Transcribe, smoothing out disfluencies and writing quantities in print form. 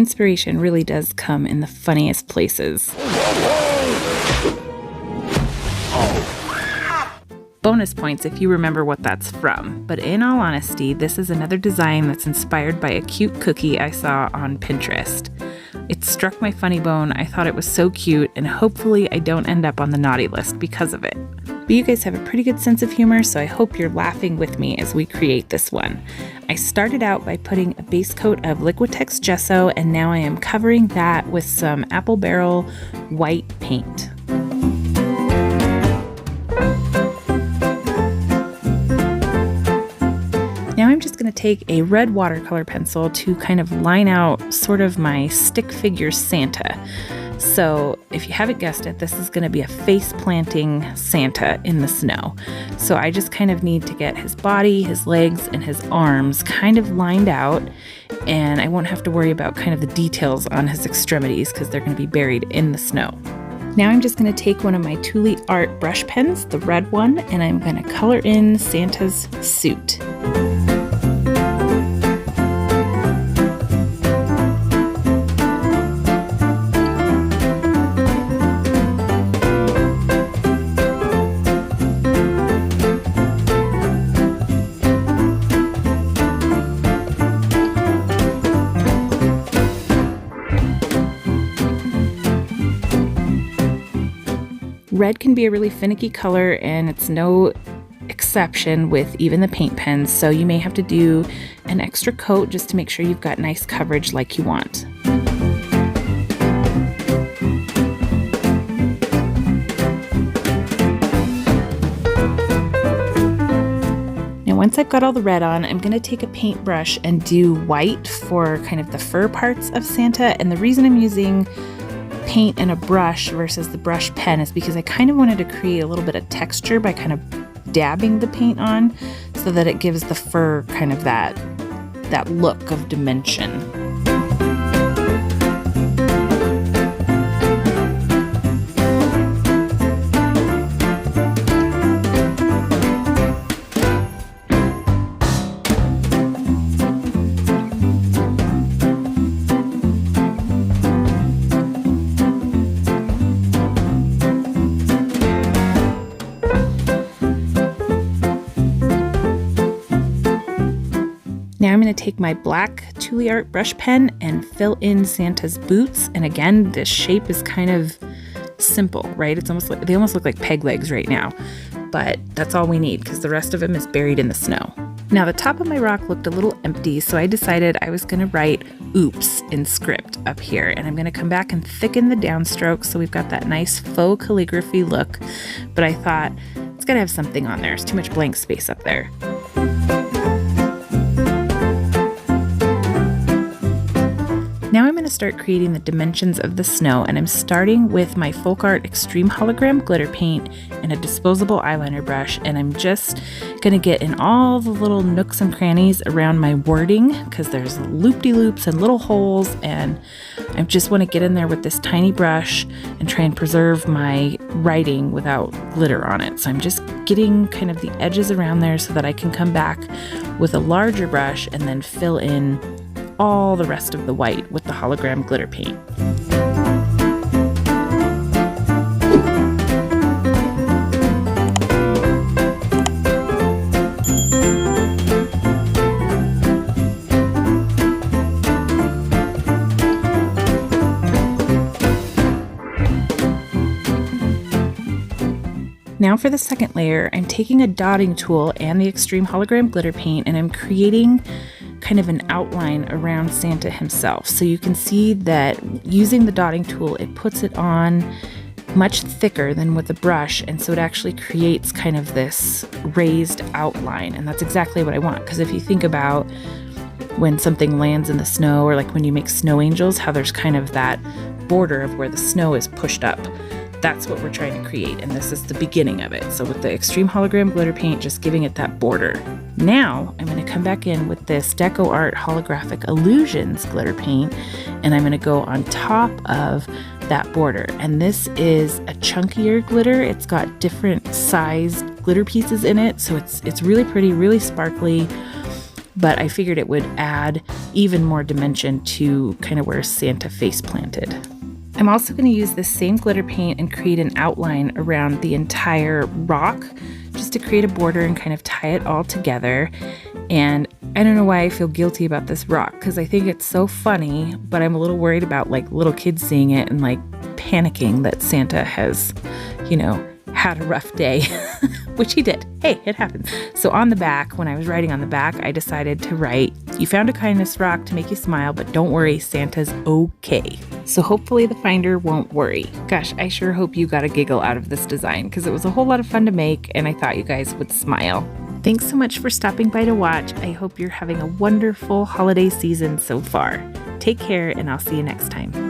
inspiration really does come in the funniest places. Bonus points if you remember what that's from, but in all honesty, this is another design that's inspired by a cute cookie I saw on Pinterest. It struck my funny bone. I thought it was so cute, and hopefully I don't end up on the naughty list because of it. But you guys have a pretty good sense of humor, so I hope you're laughing with me as we create this one. I started out by putting a base coat of Liquitex gesso, and now I am covering that with some Apple Barrel white paint. Now I'm just going to take a red watercolor pencil to kind of line out sort of my stick figure Santa. So if you haven't guessed it, this is going to be a face planting Santa in the snow. So I just kind of need to get his body, his legs, and his arms kind of lined out, and I won't have to worry about kind of the details on his extremities because they're going to be buried in the snow. Now I'm just going to take one of my Thule Art brush pens, the red one, and I'm going to color in Santa's suit. Red can be a really finicky color, and it's no exception with even the paint pens, so you may have to do an extra coat just to make sure you've got nice coverage like you want. Now once I've got all the red on, I'm going to take a paintbrush and do white for kind of the fur parts of Santa, and the reason I'm using paint and a brush versus the brush pen is because I kind of wanted to create a little bit of texture by kind of dabbing the paint on so that it gives the fur kind of that look of dimension. Now I'm going to take my black Thule Art brush pen and fill in Santa's boots. And again, this shape is kind of simple, right? It's almost like, they almost look like peg legs right now, but that's all we need because the rest of him is buried in the snow. Now the top of my rock looked a little empty, so I decided I was going to write oops in script up here, and I'm going to come back and thicken the downstrokes so we've got that nice faux calligraphy look, but I thought it's got to have something on there. There's too much blank space up there. Now I'm going to start creating the dimensions of the snow, and I'm starting with my Folk Art Extreme Hologram glitter paint and a disposable eyeliner brush, and I'm just going to get in all the little nooks and crannies around my wording because there's loop-de-loops and little holes, and I just want to get in there with this tiny brush and try and preserve my writing without glitter on it. So I'm just getting kind of the edges around there so that I can come back with a larger brush and then fill in all the rest of the white with the hologram glitter paint. Now for the second layer, I'm taking a dotting tool and the Extreme Hologram glitter paint, and I'm creating kind of an outline around Santa himself. So you can see that using the dotting tool, it puts it on much thicker than with a brush, and so it actually creates kind of this raised outline, and that's exactly what I want. Because if you think about when something lands in the snow, or like when you make snow angels, how there's kind of that border of where the snow is pushed up. That's what we're trying to create, and this is the beginning of it. So with the Extreme Hologram glitter paint, just giving it that border. Now I'm going to come back in with this Deco Art Holographic Illusions glitter paint, and I'm going to go on top of that border. And this is a chunkier glitter. It's got different sized glitter pieces in it, so it's really pretty, really sparkly. but I figured it would add even more dimension to kind of where Santa face planted. I'm also going to use this same glitter paint and create an outline around the entire rock just to create a border and kind of tie it all together. And I don't know why I feel guilty about this rock, because I think it's so funny, but I'm a little worried about like little kids seeing it and like panicking that Santa has, had a rough day, which he did. Hey, it happens. So on the back, when I was writing on the back, I decided to write, "You found a kindness rock to make you smile, but don't worry, Santa's okay." So hopefully the finder won't worry. Gosh, I sure hope you got a giggle out of this design, because it was a whole lot of fun to make and I thought you guys would smile. Thanks so much for stopping by to watch. I hope you're having a wonderful holiday season so far. Take care and I'll see you next time.